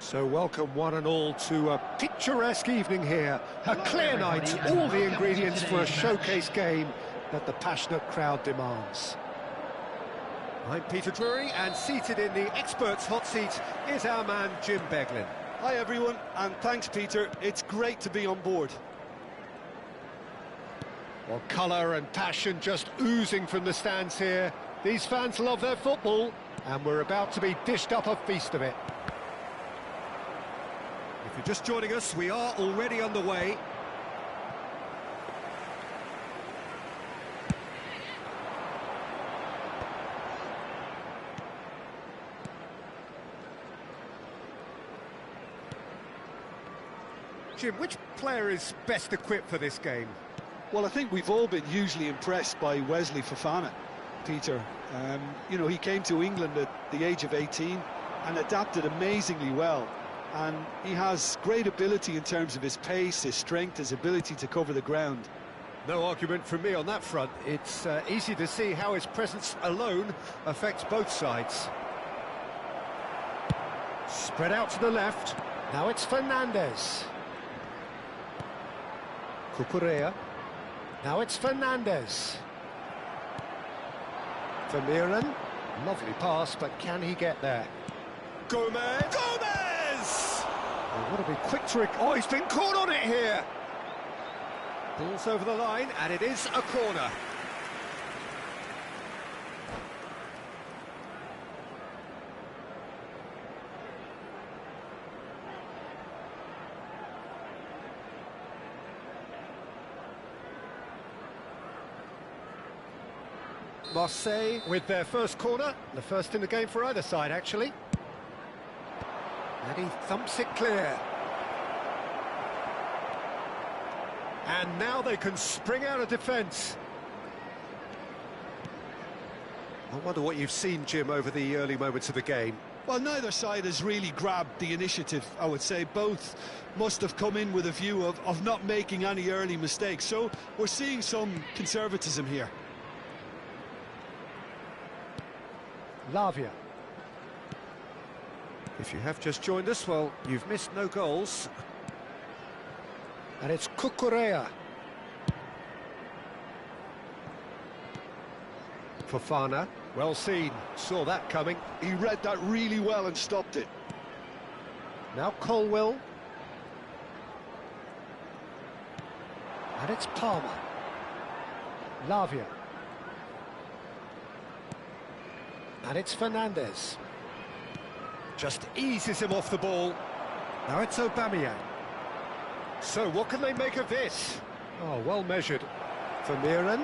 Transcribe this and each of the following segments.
So welcome one and all to a picturesque evening here. A clear night, all the ingredients for a showcase game that the passionate crowd demands. I'm Peter Drury, and seated in the experts' hot seat is our man Jim Beglin. Hi everyone, and thanks Peter, it's great to be on board. Well, colour and passion just oozing from the stands here. These fans love their football, and we're about to be dished up a feast of it. If you're just joining us, we are already underway. Jim, which player is best equipped for this game? Well, I think we've all been hugely impressed by Wesley Fofana, Peter. You know, he came to England at the age of 18 and adapted amazingly well. And he has great ability in terms of his pace, his strength, his ability to cover the ground. No argument from me on that front. It's easy to see how his presence alone affects both sides. Spread out to the left. Now it's Fernandez. Cucurella. Now it's Fernandez. Vermeeren. Lovely pass, but can he get there? Gomez! Gomez! Oh, what a big quick trick. Oh, he's been caught on it here. Ball's over the line, and it is a corner. Marseille with their first corner, the first in the game for either side, actually. And he thumps it clear. And now they can spring out of defence. I wonder what you've seen, Jim, over the early moments of the game. Well, neither side has really grabbed the initiative, I would say. Both must have come in with a view of not making any early mistakes. So we're seeing some conservatism here. Lavia. If you have just joined us, well, you've missed no goals. And it's Cucurella. Fofana, well seen, saw that coming. He read that really well and stopped it. Now Colwill. And it's Palmer. Lavia. And it's Fernandez. Just eases him off the ball. Now it's Aubameyang. So what can they make of this? Oh, well measured. Vermeeren.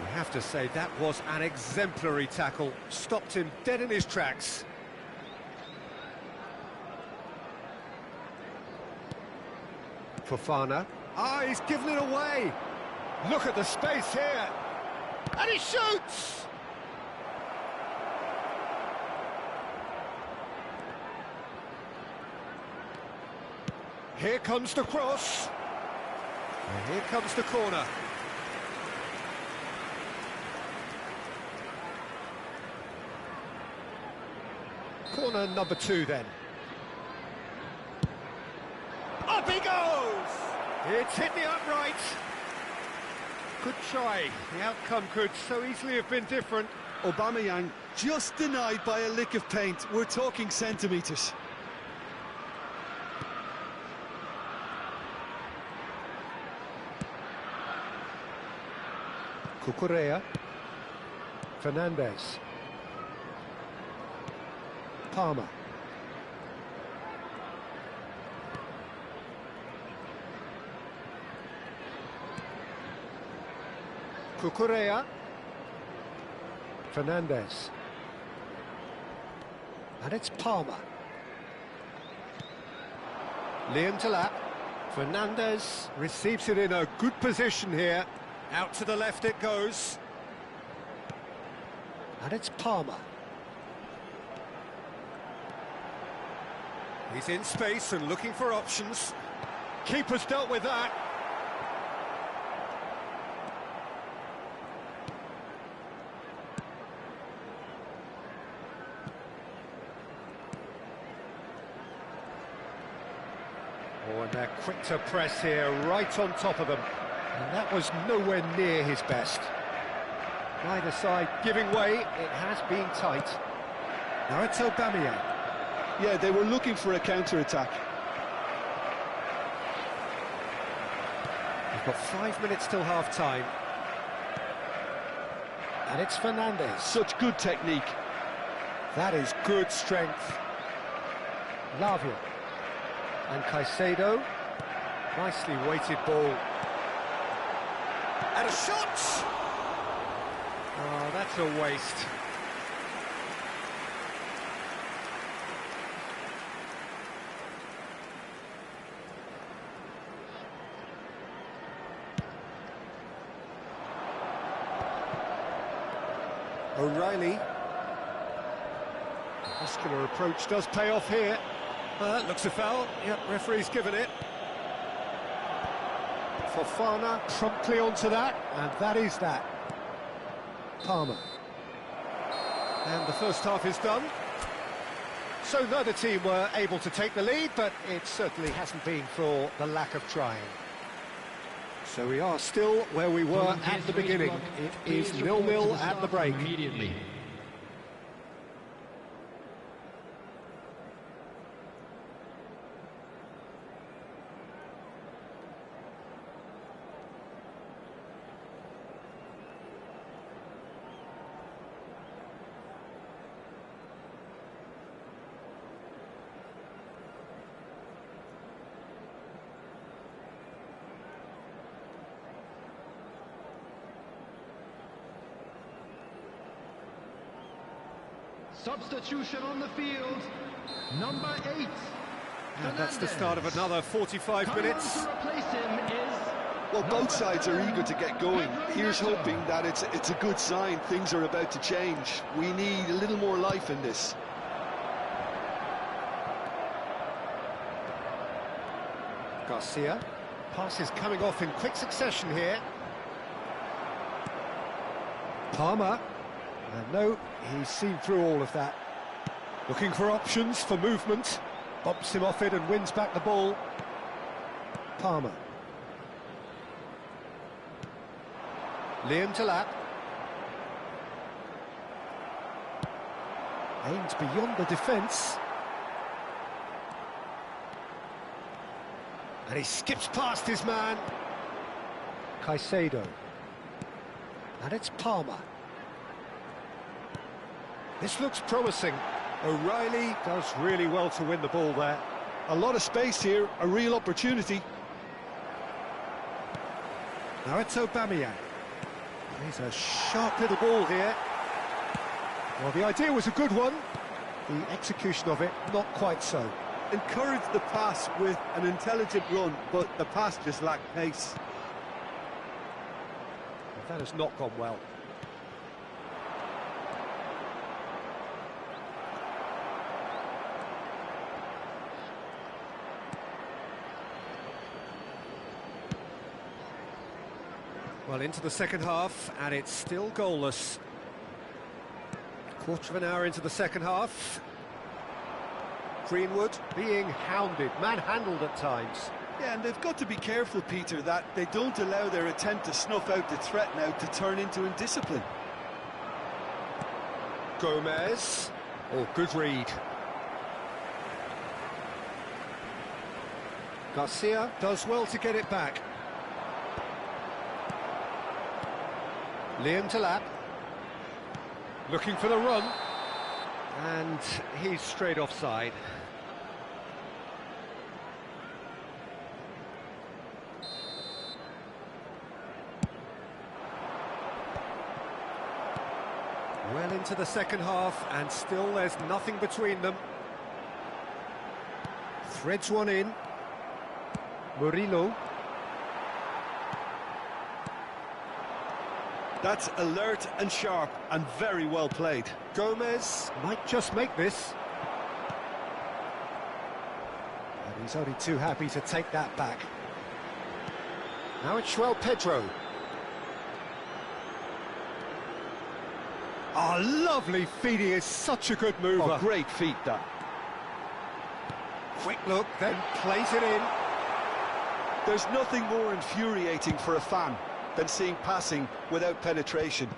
You have to say that was an exemplary tackle. Stopped him dead in his tracks. Fofana. Ah, he's given it away. Look at the space here. And he shoots! Here comes the cross. And here comes the corner. Corner number 2 then. Up he goes! It's hit the upright. Good try. The outcome could so easily have been different. Aubameyang just denied by a lick of paint. We're talking centimetres. Cucurella. Fernandez. Palmer. Cucurella. Fernandez. And it's Palmer. Liam Delap. Fernandez receives it in a good position here. Out to the left it goes. And it's Palmer. He's in space and looking for options. Keeper's dealt with that. Oh, and they're quick to press here, right on top of them. And that was nowhere near his best. Neither side giving way, it has been tight. Now it's Aubameyang. Yeah, they were looking for a counter-attack. We've got 5 minutes till half-time. And it's Fernandes. Such good technique. That is good strength. Lavia. And Caicedo. Nicely weighted ball. And a shot! Oh, that's a waste. O'Reilly. The muscular approach does pay off here. Looks a foul. Yep, referee's given it. Fofana promptly onto that, and that is that. Palmer. And the first half is done. So neither team were able to take the lead, but it certainly hasn't been for the lack of trying. So we are still where we were at the beginning. It is 0-0 at the break. Immediately. Substitution on the field, number 8. And that's the start of another 45 minutes. To replace him is Well, both sides are eager to get going. Here's hoping that it's a good sign. Things are about to change. We need a little more life in this. Garcia. Passes coming off in quick succession here. Palmer. And no, he's seen through all of that. Looking for options for movement. Bumps him off it and wins back the ball. Palmer. Liam Delap. Aimed beyond the defence. And he skips past his man. Caicedo. And it's Palmer. This looks promising. O'Reilly does really well to win the ball there. A lot of space here, a real opportunity. Now it's Aubameyang. He's a sharp little ball here. Well, the idea was a good one. The execution of it, not quite so. Encouraged the pass with an intelligent run, but the pass just lacked pace. That has not gone well. Well, into the second half, and it's still goalless. Quarter of an hour into the second half. Greenwood being hounded, manhandled at times. Yeah, and they've got to be careful, Peter, that they don't allow their attempt to snuff out the threat now to turn into indiscipline. Gomez. Oh, good read. Garcia does well to get it back. Liam Delap. Looking for the run. And he's straight offside. Well into the second half, and still there's nothing between them. Threads one in. Murillo. That's alert and sharp and very well played. Gomez might just make this. And he's only too happy to take that back. Now it's João Pedro. Oh, lovely feet. He is such a good mover. Oh, great feet, that. Quick look, then plays it in. There's nothing more infuriating for a fan than seeing passing without penetration.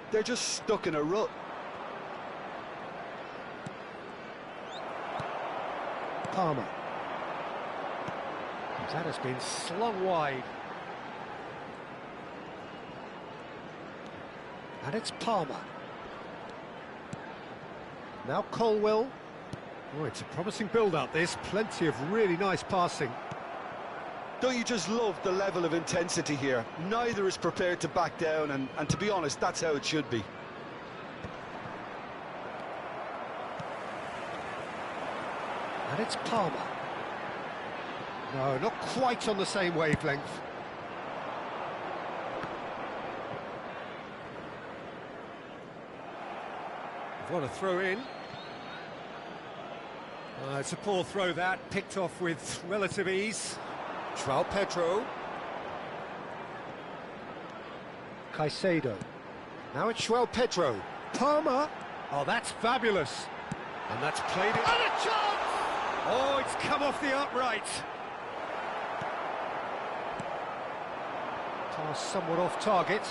They're just stuck in a rut. Palmer. That has been slung wide. And it's Palmer. Now Colwell. Oh, it's a promising build-up, this. Plenty of really nice passing. Don't you just love the level of intensity here? Neither is prepared to back down, and to be honest, that's how it should be. And it's Palmer. No, not quite on the same wavelength. What a throw in. It's a poor throw that, picked off with relative ease. João Pedro. Caicedo. Now it's João Pedro. Palmer. Oh, that's fabulous. And that's played it. And a chance! Oh, it's come off the upright. Pass somewhat off target.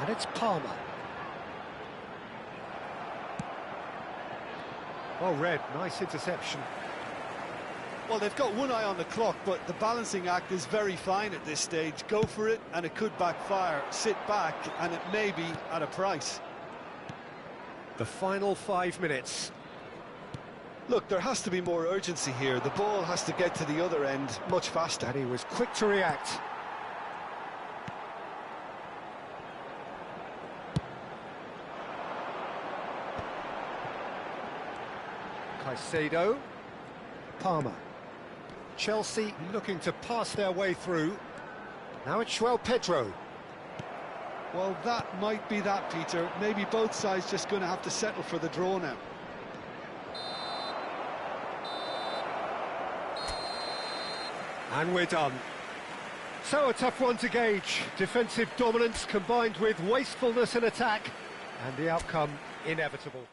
And it's Palmer. Oh, Red, nice interception. Well, they've got one eye on the clock, but the balancing act is very fine at this stage. Go for it, and it could backfire. Sit back, and it may be at a price. The final 5 minutes. Look, there has to be more urgency here. The ball has to get to the other end much faster. And he was quick to react. Caicedo. Palmer. Chelsea looking to pass their way through. Now it's João Pedro. Well, that might be that, Peter. Maybe both sides just going to have to settle for the draw now. And we're done. So a tough one to gauge. Defensive dominance combined with wastefulness in attack, and the outcome inevitable.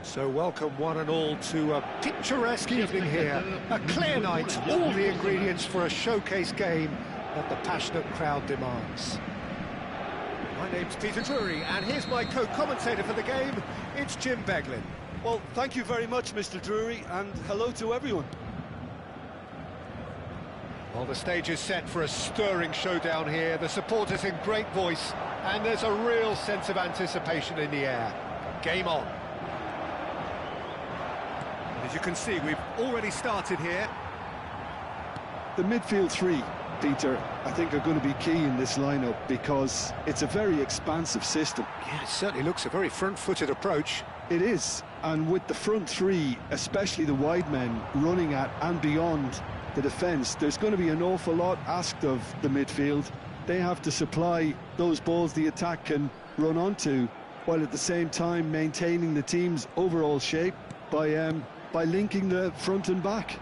So welcome one and all to a picturesque evening here. A clear night, all the ingredients for a showcase game that the passionate crowd demands. My name's Peter Drury, and here's my co-commentator for the game. It's Jim Beglin. Well, thank you very much, Mr. Drury, and hello to everyone. Well, the stage is set for a stirring showdown here. The supporters in great voice, and there's a real sense of anticipation in the air. Game on. As you can see, we've already started here. The midfield three, Peter, I think are going to be key in this lineup because it's a very expansive system. Yeah, it certainly looks a very front-footed approach. It is, and with the front three, especially the wide men running at and beyond the defence, there's going to be an awful lot asked of the midfield. They have to supply those balls the attack can run onto, while at the same time maintaining the team's overall shape by linking the front and back.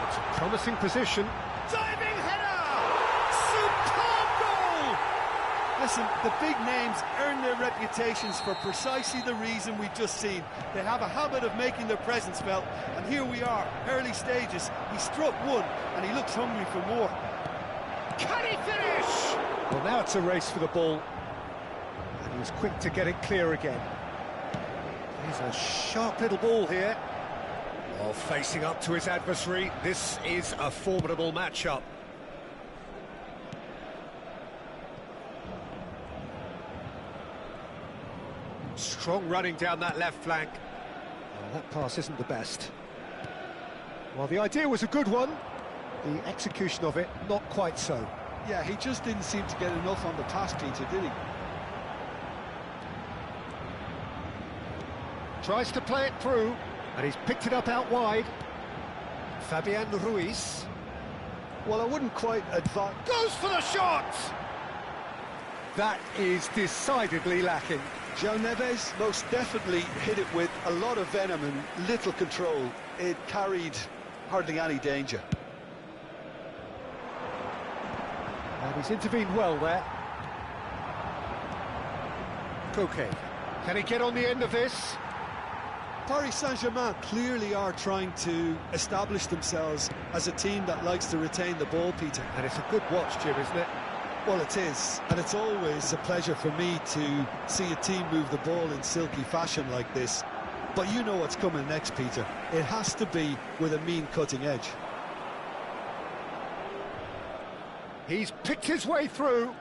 It's a promising position. Diving header! Superb goal! Listen, the big names earn their reputations for precisely the reason we've just seen. They have a habit of making their presence felt, and here we are, early stages. He struck one, and he looks hungry for more. Can he finish? Well, now it's a race for the ball. And he was quick to get it clear again. He's a sharp little ball here. Well, facing up to his adversary, this is a formidable matchup. Strong running down that left flank. Well, that pass isn't the best. Well, the idea was a good one. The execution of it, not quite so. Yeah, he just didn't seem to get enough on the pass, Peter, did he? Tries to play it through, and he's picked it up out wide. Fabian Ruiz. Well, I wouldn't quite advise... Goes for the shot! That is decidedly lacking. João Neves most definitely hit it with a lot of venom and little control. It carried hardly any danger. And he's intervened well there. Koke. Can he get on the end of this? Paris Saint-Germain clearly are trying to establish themselves as a team that likes to retain the ball, Peter. And it's a good watch, Jim, isn't it? Well, it is, and it's always a pleasure for me to see a team move the ball in silky fashion like this. But you know what's coming next, Peter. It has to be with a mean cutting edge. He's picked his way through.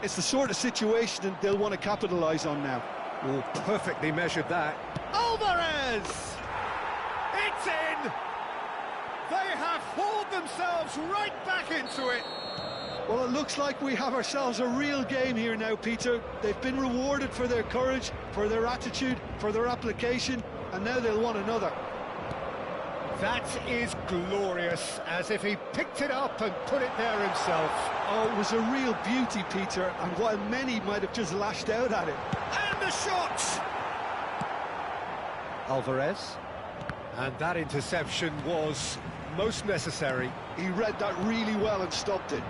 It's the sort of situation they'll want to capitalise on now. Oh, perfectly measured that. Alvarez! It's in! They have hauled themselves right back into it. Well, it looks like we have ourselves a real game here now, Peter. They've been rewarded for their courage, for their attitude, for their application, and now they'll want another. That is glorious, as if he picked it up and put it there himself. Oh, it was a real beauty, Peter, and while many might have just lashed out at it. And the shot! Alvarez. And that interception was most necessary. He read that really well and stopped it.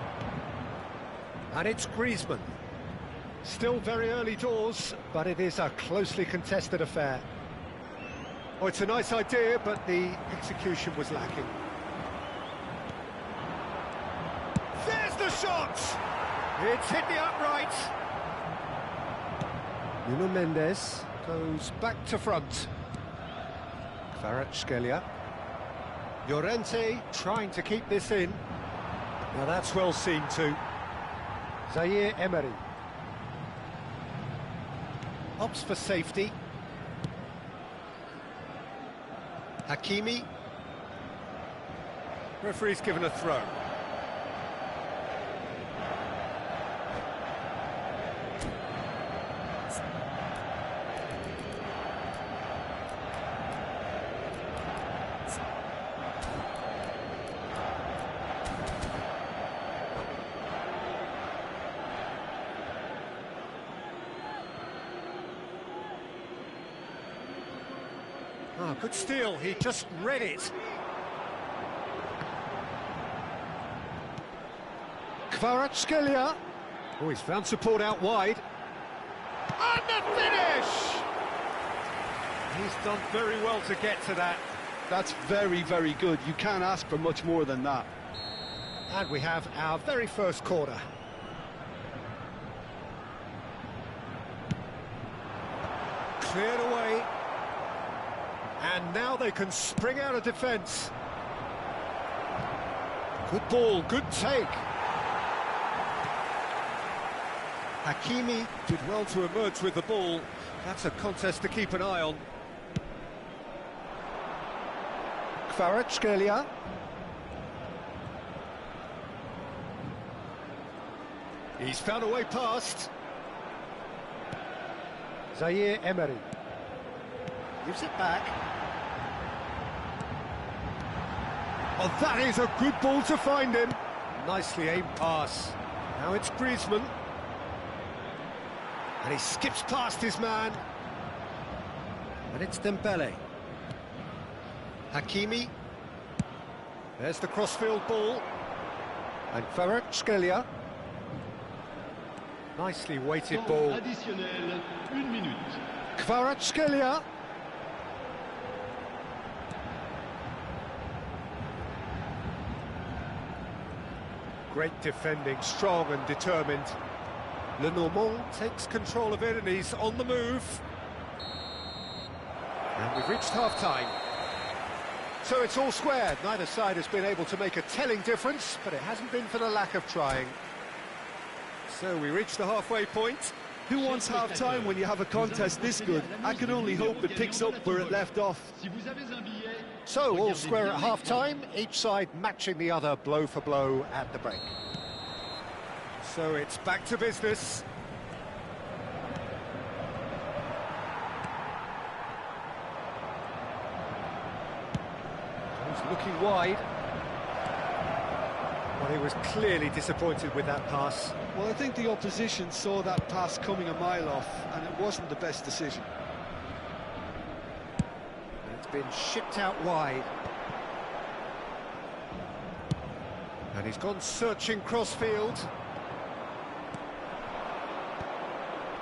And it's Griezmann. Still very early doors, but it is a closely contested affair. Oh, it's a nice idea, but the execution was lacking. There's the shot! It's hit the upright. Nuno Mendes goes back to front. Kvaratskhelia. Llorente trying to keep this in. Now that's well seen too. Zaire Emery. Opts for safety. Hakimi. Referee's given a throw. Oh, good steal, he just read it. Kvaratskhelia. Oh, he's found support out wide. And the finish! He's done very well to get to that. That's very, very good. You can't ask for much more than that. And we have our very first corner. Cleared away. And now they can spring out of defence. Good ball, good take. Hakimi did well to emerge with the ball. That's a contest to keep an eye on. Kvaratskhelia. He's found a way past. Zaire Emery. Gives it back. Oh, that is a good ball to find him. Nicely aimed pass. Now it's Griezmann. And he skips past his man. And it's Dembele. Hakimi. There's the crossfield ball. And Kvaratskhelia. Nicely weighted ball. Additionnel, 1 minute. Kvaratskhelia. Great defending, strong and determined. Lenormand takes control of it and he's on the move. And we've reached half-time. So it's all squared. Neither side has been able to make a telling difference, but it hasn't been for the lack of trying. So we reach the halfway point. Who wants half-time when you have a contest this good? I can only hope it picks up where it left off. So all square at half-time, each side matching the other blow for blow at the break. So it's back to business. He's looking wide. Well, he was clearly disappointed with that pass. Well, I think the opposition saw that pass coming a mile off, and it wasn't the best decision. It's been shipped out wide. And he's gone searching crossfield.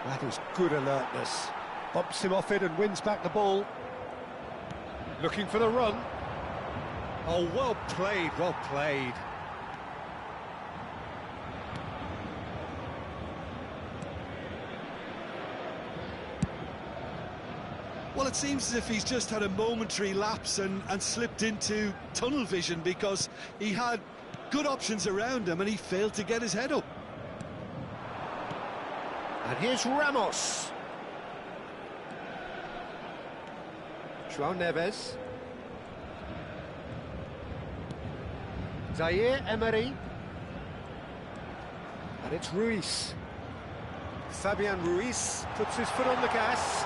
That is good alertness. Bumps him off it and wins back the ball. Looking for the run. Oh, well played, well played. Well, it seems as if he's just had a momentary lapse and slipped into tunnel vision, because he had good options around him and he failed to get his head up. And here's Ramos. João Neves. Zaire Emery. And it's Ruiz. Fabian Ruiz puts his foot on the gas.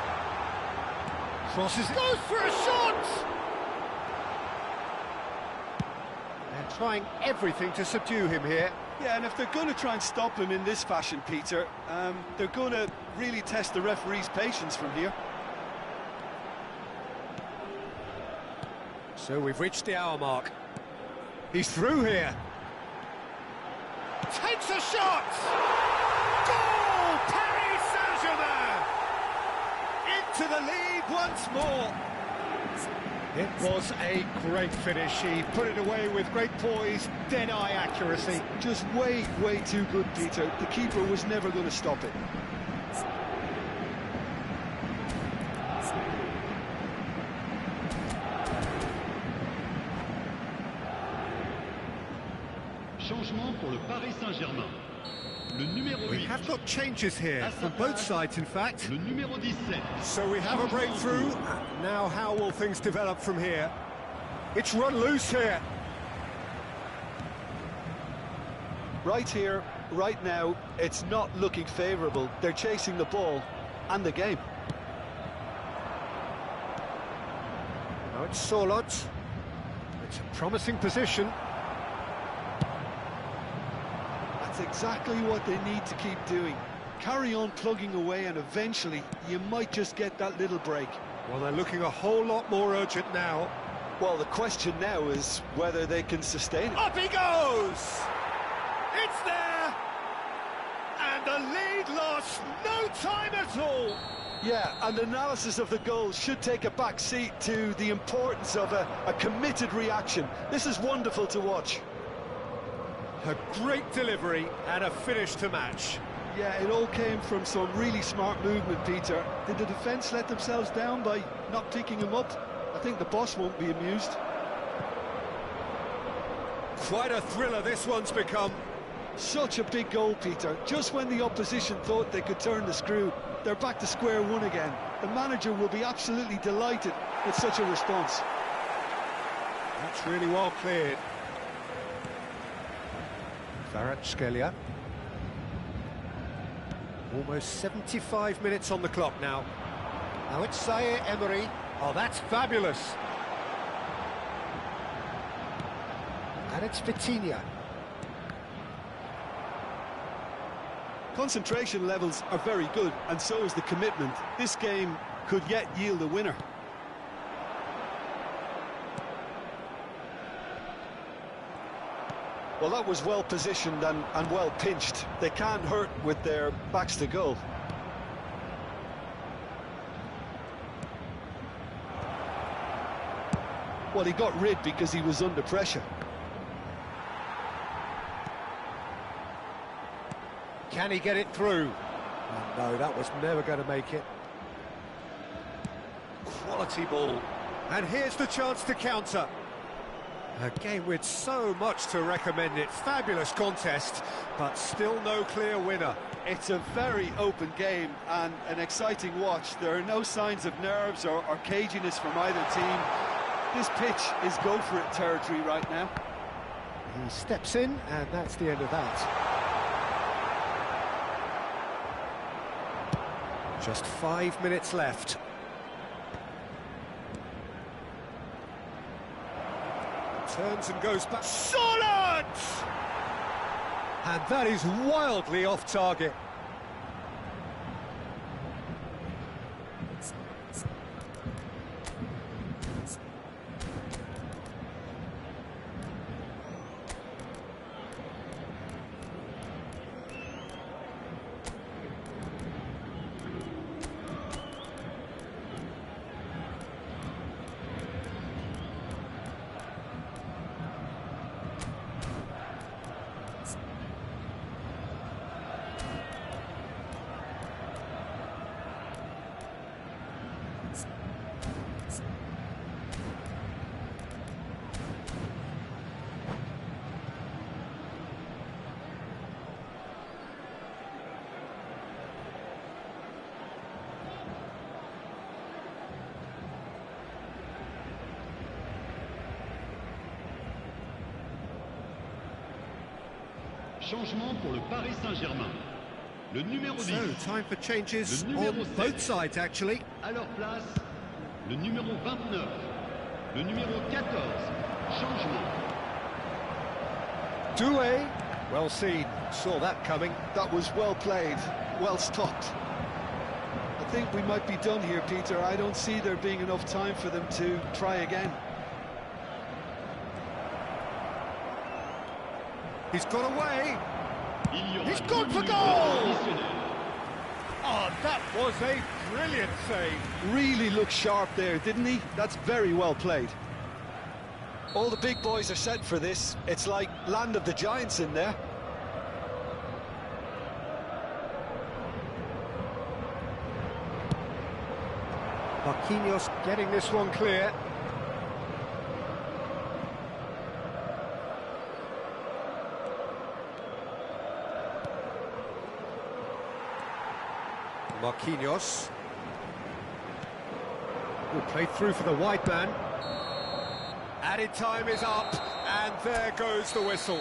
Crosses, goes for a shot! They're trying everything to subdue him here. Yeah, and if they're going to try and stop him in this fashion, Peter, they're going to really test the referee's patience from here. So we've reached the hour mark. He's through here. Takes a shot! Goal! Paris Saint-Germain! Into the lead once more. It was a great finish. He put it away with great poise, dead-eye accuracy. Just way, way too good, Peter. The keeper was never going to stop it. Changement pour le Paris Saint-Germain. Le numéro 8. We have got changes here, from both sides in fact. Le numéro 17. So we have a breakthrough. Now how will things develop from here? It's run loose here. Right here, right now, it's not looking favourable. They're chasing the ball and the game. Now it's Sorlot. It's a promising position. That's exactly what they need to keep doing. Carry on plugging away and eventually you might just get that little break. Well, they're looking a whole lot more urgent now. Well, the question now is whether they can sustain it. Up he goes! It's there! And And the lead lost, no time at all. Yeah, and analysis of the goal should take a back seat to the importance of a committed reaction. This is wonderful to watch. A great delivery and a finish to match. Yeah, it all came from some really smart movement, Peter. Did the defence let themselves down by not picking him up? I think the boss won't be amused. Quite a thriller this one's become. Such a big goal, Peter. Just when the opposition thought they could turn the screw, they're back to square one again. The manager will be absolutely delighted with such a response. That's really well cleared. Kvaratskhelia. Almost 75 minutes on the clock now. Now it's Zaire Emery. Oh, that's fabulous. And it's Vitinha. Concentration levels are very good, and so is the commitment. This game could yet yield a winner. Well, that was well positioned and well pinched. They can't hurt with their backs to goal. Well, he got rid because he was under pressure. Can he get it through? Oh, no, that was never going to make it. Quality ball. And here's the chance to counter. A game with so much to recommend it. Fabulous contest, but still no clear winner. It's a very open game and an exciting watch. There are no signs of nerves or caginess from either team. This pitch is go-for-it territory right now. He steps in, and that's the end of that. Just 5 minutes left. Turns and goes back. Solid! And that is wildly off target. Changement pour le Paris Saint-Germain. Le numéro 10. So, time for changes on both sides, actually. À leur place, le numéro 29. Le numéro 14. Changement. Doué. Well seen. Saw that coming. That was well played, well stopped. I think we might be done here, Peter. I don't see there being enough time for them to try again. He's got away. He's gone for goal! Oh, that was a brilliant save. Really looked sharp there, didn't he? That's very well played. All the big boys are set for this. It's like land of the giants in there. Marquinhos getting this one clear. Marquinhos. Good play through for the wide man. Added time is up, and there goes the whistle.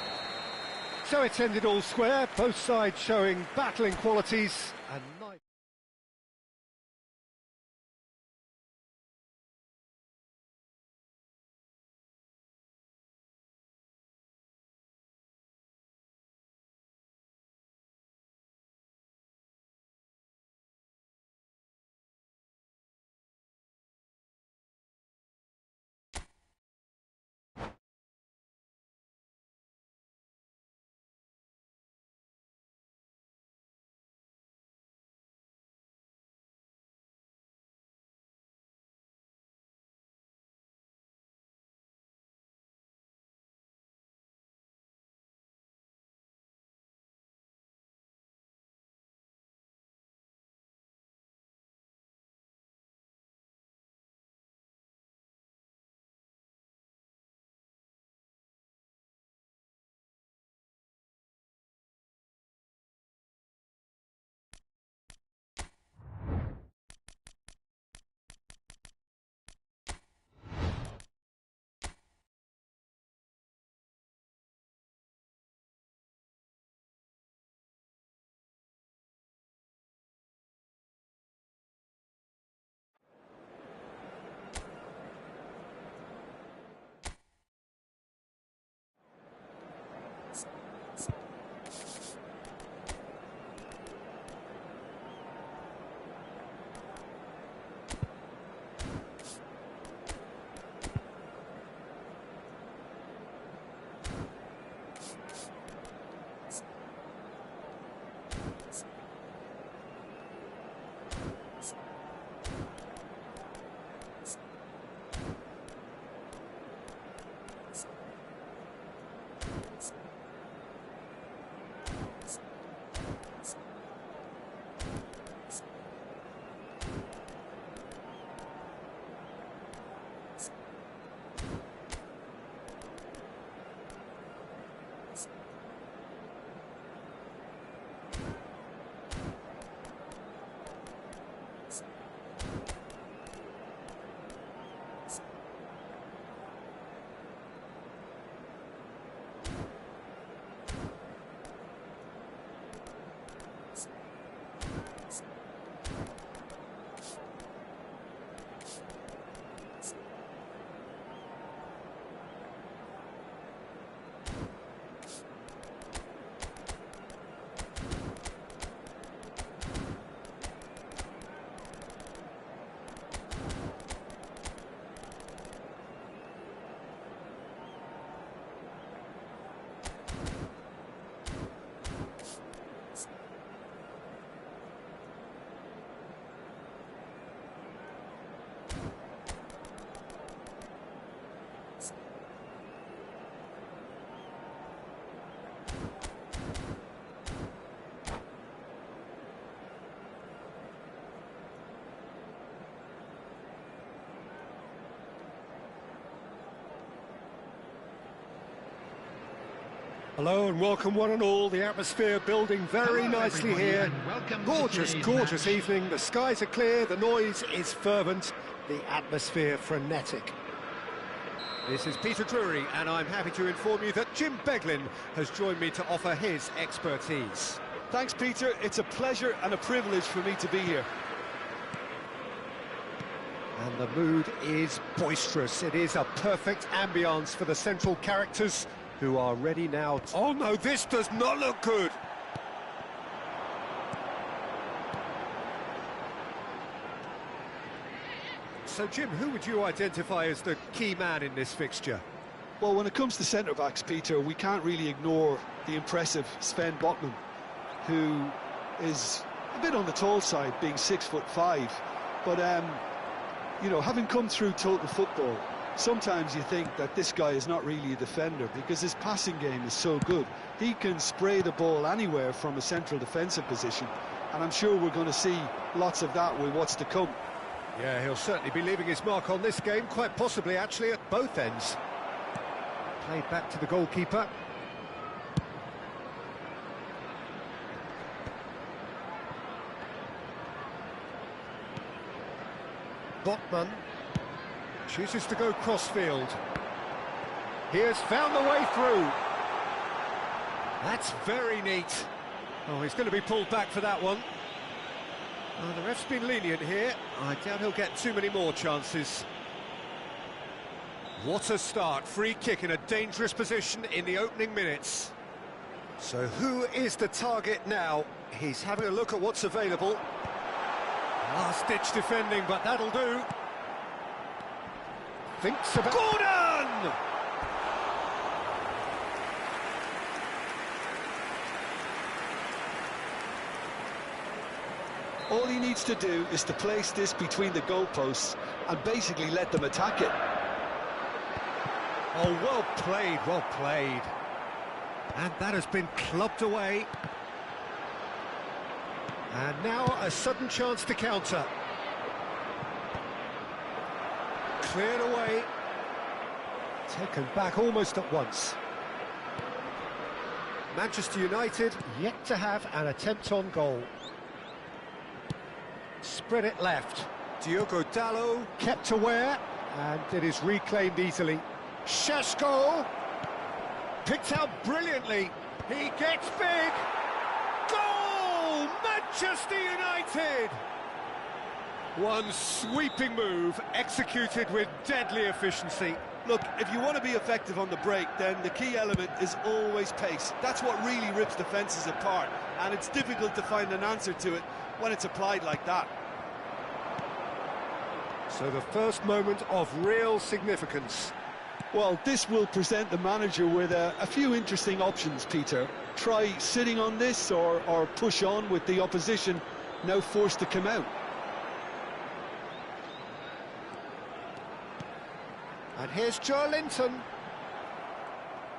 So it's ended all square, both sides showing battling qualities and Hello and welcome one and all. The atmosphere building very nicely here. Gorgeous, gorgeous evening. The skies are clear, the noise is fervent, the atmosphere frenetic. This is Peter Drury, and I'm happy to inform you that Jim Beglin has joined me to offer his expertise. Thanks, Peter. It's a pleasure and a privilege for me to be here. And the mood is boisterous. It is a perfect ambience for the central characters, who are ready now. Oh no, this does not look good. So Jim, who would you identify as the key man in this fixture? Well, when it comes to centre-backs, Peter, we can't really ignore the impressive Sven Botman, who is a bit on the tall side, being 6'5". But, you know, having come through total football, sometimes you think that this guy is not really a defender because his passing game is so good. He can spray the ball anywhere from a central defensive position, and I'm sure we're going to see lots of that with what's to come. Yeah, he'll certainly be leaving his mark on this game, quite possibly actually at both ends. Played back to the goalkeeper. Botman chooses to go crossfield. He has found the way through. That's very neat. Oh, he's going to be pulled back for that one. Oh, the ref's been lenient here. I doubt he'll get too many more chances. What a start. Free kick in a dangerous position in the opening minutes. So who is the target now? He's having a look at what's available. Last-ditch defending, but that'll do. Thinks about... Gordon! All he needs to do is to place this between the goalposts and basically let them attack it. Oh, well played, well played. And that has been clubbed away. And now a sudden chance to counter. Cleared away. Taken back almost at once. Manchester United yet to have an attempt on goal. Spread it left. Diogo Dalot kept aware, and it is reclaimed easily. Šeško picked out brilliantly. He gets big. Goal! Manchester United! One sweeping move, executed with deadly efficiency. Look, if you want to be effective on the break, then the key element is always pace. That's what really rips defences apart, and it's difficult to find an answer to it when it's applied like that. So the first moment of real significance. Well, this will present the manager with a few interesting options, Peter. Try sitting on this or push on with the opposition now forced to come out. And here's Joelinton.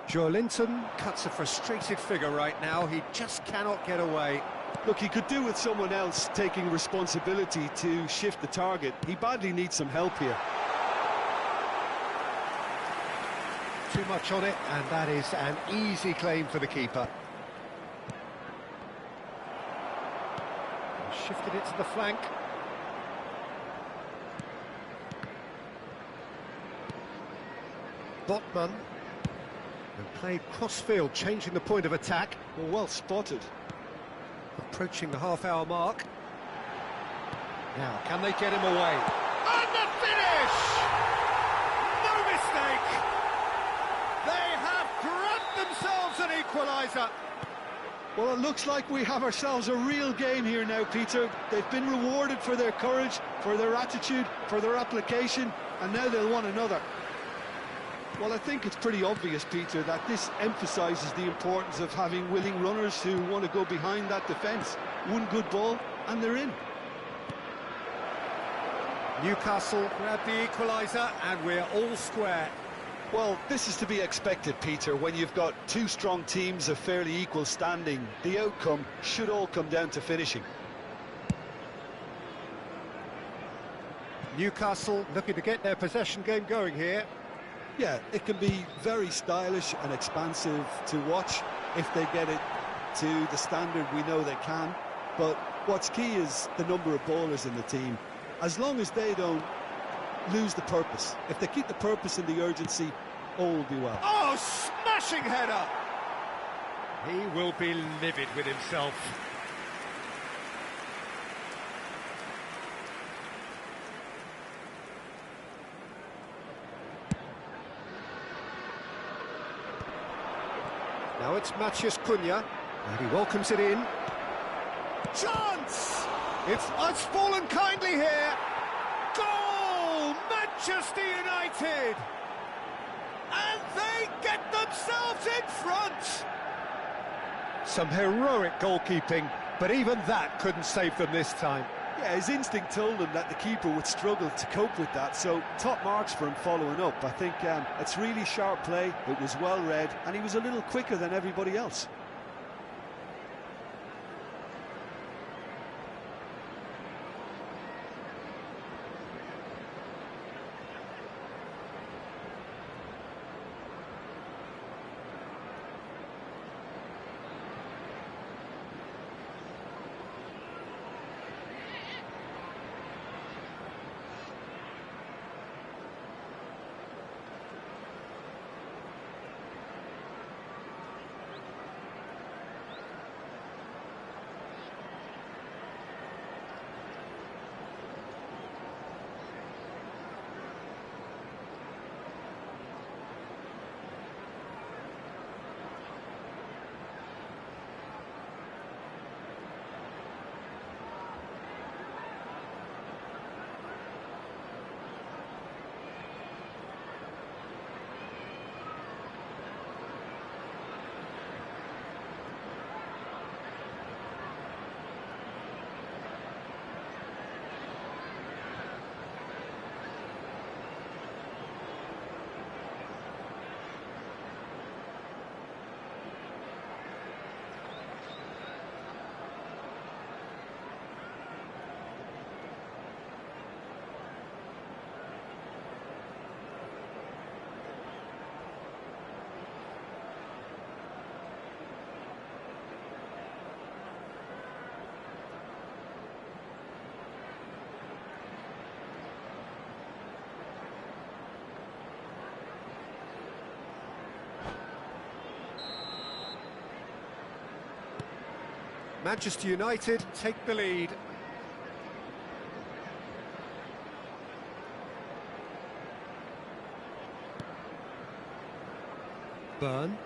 Joelinton cuts a frustrated figure right now. He just cannot get away. Look, he could do with someone else taking responsibility to shift the target. He badly needs some help here. Too much on it, and that is an easy claim for the keeper. Shifted it to the flank. Botman. And played cross-field, changing the point of attack. Well spotted. Approaching the half-hour mark. Now, can they get him away? And the finish! No mistake! They have grabbed themselves an equaliser. Well, it looks like we have ourselves a real game here now, Peter. They've been rewarded for their courage, for their attitude, for their application, and now they'll want another. Well, I think it's pretty obvious, Peter, that this emphasises the importance of having willing runners who want to go behind that defence. One good ball, and they're in. Newcastle grab the equaliser, and we're all square. Well, this is to be expected, Peter, when you've got two strong teams of fairly equal standing. The outcome should all come down to finishing. Newcastle looking to get their possession game going here. Yeah, it can be very stylish and expansive to watch if they get it to the standard we know they can. But what's key is the number of bowlers in the team. As long as they don't lose the purpose, if they keep the purpose and the urgency, all will be well. Oh, smashing header! He will be livid with himself. Now it's Matheus Cunha, and he welcomes it in. Chance! It's fallen kindly here. Goal! Manchester United! And they get themselves in front! Some heroic goalkeeping, but even that couldn't save them this time. Yeah, his instinct told him that the keeper would struggle to cope with that, so top marks for him following up. I think it's really sharp play, it was well read, and he was a little quicker than everybody else. Manchester United take the lead. Burn.